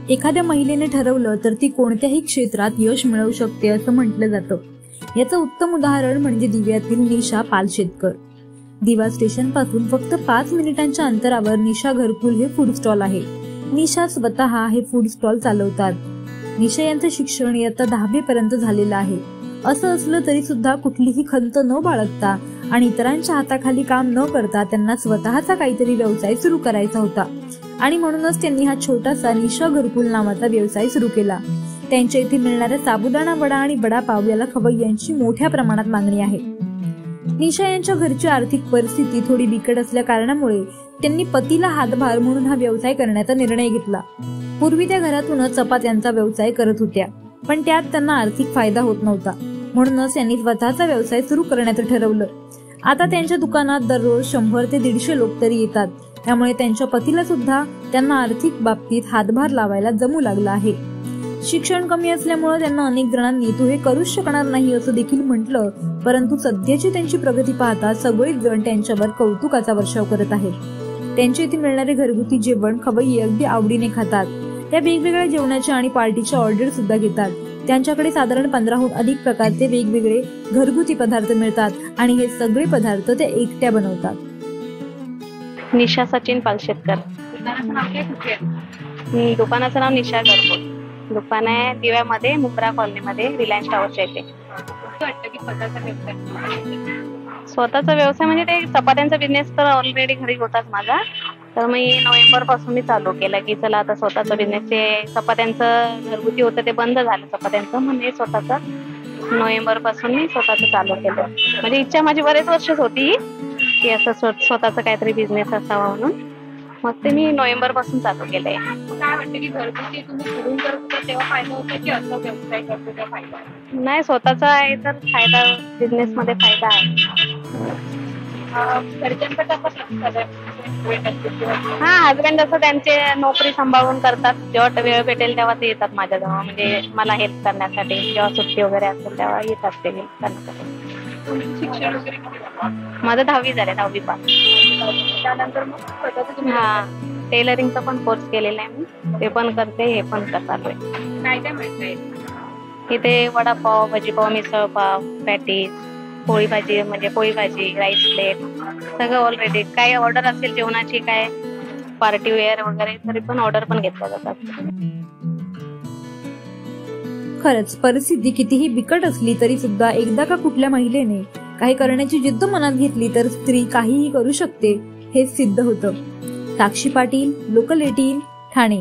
एखाद्या महिलेने ठरवलं तर ती कोणत्याही क्षेत्रात यश मिळवू शकते असं म्हटलं जातं। याचं उत्तम उदाहरण म्हणजे दिव्यातील निशा पालशेतकर। दिवा स्टेशन पासून फक्त 5 मिनिटांच्या अंतरावर निशा घरकुल हे फूड स्टॉल आहे। निशा स्वतः हे फूड स्टॉल चालवतात। निशा यांचं शिक्षण इयत्ता 10वी पर्यंत झालेलं आहे। असं असलं तरी सुद्धा कुठलीही खंत न बाळगता आणि इतरांच्या हाताखाली काम न करता त्यांना स्वतःचा काहीतरी व्यवसाय सुरू करायचा होता आणि म्हणूनच त्यांनी हा छोटासा निशा घरकुल नावाचा व्यवसाय सुरू केला। त्यांच्या इथे मिळणाऱ्या साबुदाणा वडा आणि वडापाव याला खवय्यांची मोठ्या प्रमाणात मागणी आहे। निशा यांच्या घरची आर्थिक परिस्थिती थोडी बिकट असल्या कारणामुळे त्यांनी पतीला हातभार म्हणून हा व्यवसाय करण्याचा निर्णय घेतला। पूर्वी त्या घरातूनच चपात्यांचा व्यवसाय करत होत्या, पण त्यात त्यांना आर्थिक फायदा होत नव्हता, म्हणूनच त्यांनी स्वतःचा व्यवसाय सुरू करण्याचं ठरवलं। आता त्यांच्या दुकानात दररोज 100 ते 150 लोक तरी येतात, त्यामुळे त्यांच्या पतीला सुद्धा त्यांना आर्थिक बाबतीत हातभार लावायला जमू लागला आहे। शिक्षण कमी असल्यामुळे त्यांना अनेक जणांनी तू हे करूच शकणार नाही असं देखील म्हटलं, परंतु सध्याची त्यांची प्रगती पाहता सगळेच जण त्यांच्यावर कौतुकाचा वर्षाव करत आहेत। त्यांच्या इथे मिळणारे घरगुती जेवण खवय्ये अगदी आवडीने खातात। त्या वेगवेगळ्या जेवणाच्या आणि पार्टीच्या ऑर्डर सुद्धा घेतात। त्यांच्याकडे साधारण 15हून अधिक प्रकारचे वेगवेगळे घरगुती पदार्थ मिळतात आणि हे सगळे पदार्थ ते एकट्या बनवतात। निशा सचिन पालशेतकर। दुकानाचं नाव निशा घरकुल। दुकान आहे दिव्यामध्ये, मुंब्रा कॉलनीमध्ये, रिलायन्स टावरच्या इथे। स्वतःचा व्यवसाय म्हणजे ते चपात्यांचा बिझनेस तर ऑलरेडी घरी होताच माझा, तर मी नोव्हेंबर पासून मी चालू केलं की चला आता स्वतःचा बिझनेस, ते चपात्यांचं घरगुती होतं ते बंद झालं चपात्यांचं, म्हणजे स्वतःचा नोव्हेंबर पासून मी स्वतःचं चालू केलं। म्हणजे इच्छा माझी बरेच वर्षच होती की असं स्वतःचा काहीतरी बिझनेस असावा म्हणून, मग ते मी नोव्हेंबर पासून चालू केलंय। काय वाटतं की घरगुती तुम्ही सुरू करत होता तेव्हा फायदा होता की असं व्यवसाय करतो तेव्हा फायदा? नाही, स्वतःचा आहे तर फायदा, बिझनेस मध्ये फायदा आहे। हा, हजबंड असं त्यांचे नोकरी सांभाळून करतात, जेव्हा वेळ भेटेल तेव्हा ते येतात माझ्याजवळ, म्हणजे मला हेल्प करण्यासाठी। जेव्हा सुट्टी वगैरे असेल तेव्हा येतात ते हेल्प करण्यासाठी। शिक्षण वगैरे माझं 10वी झाले, 10वी पास। त्यानंतर मग हा, टेलरिंगचा पण कोर्स केलेला आहे मी, ते पण करते, हे पण चालू आहे। काय काय मिळतंय इथे? वडापाव, भजीपाव, मिसळपाव, पॅटीस, पोळी भाजी, म्हणजे पोळी भाजी, राईस प्लेट, सगळं ऑलरेडी। काय ऑर्डर असेल जेवणाची, काय पार्टी वेअर वगैरे, तरी पण ऑर्डर पण घेतल्या जातात। खरंच परिस्थिती कितीही बिकट असली तरी सुद्धा एकदा का कुठल्या महिलेने काही करण्याची जिद्द मनात घेतली तर स्त्री काहीही करू शकते हे सिद्ध होतं। साक्षी पाटील, लोकल 18, ठाणे।